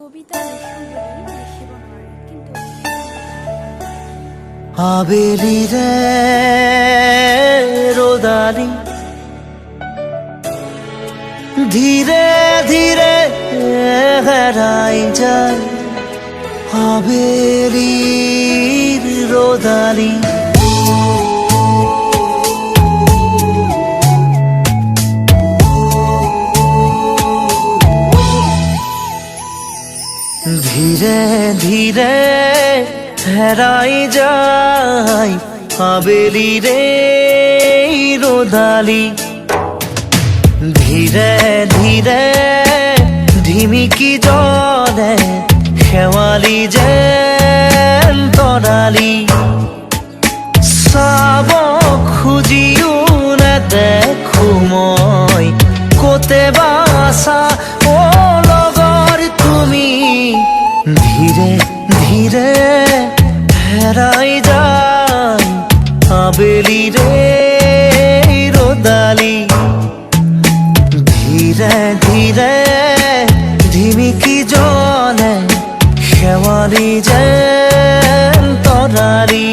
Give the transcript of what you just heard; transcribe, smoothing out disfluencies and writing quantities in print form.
কবিতা লিখি বলি লিখিব নোৱাৰি কিন্তু আবেলি রে রোদালি ধীরে ধীরে হেরাই যায় আবেলির রোদালি ধীরে ধীরে হেরাই যায় আবেলি রে রোদালি ধীরে ধীরে ঢিমিকি জলে শেৱালি যেন তৰালি চাব খুজিও নেদেখো মই কতে বাছা অ লগৰ তুমি ধীরে ধীরে হেরাই যায় আবেলি রে রোদালি ধীরে ধীরে ঢিমিকি জলে শেৱালি যেন তৰালি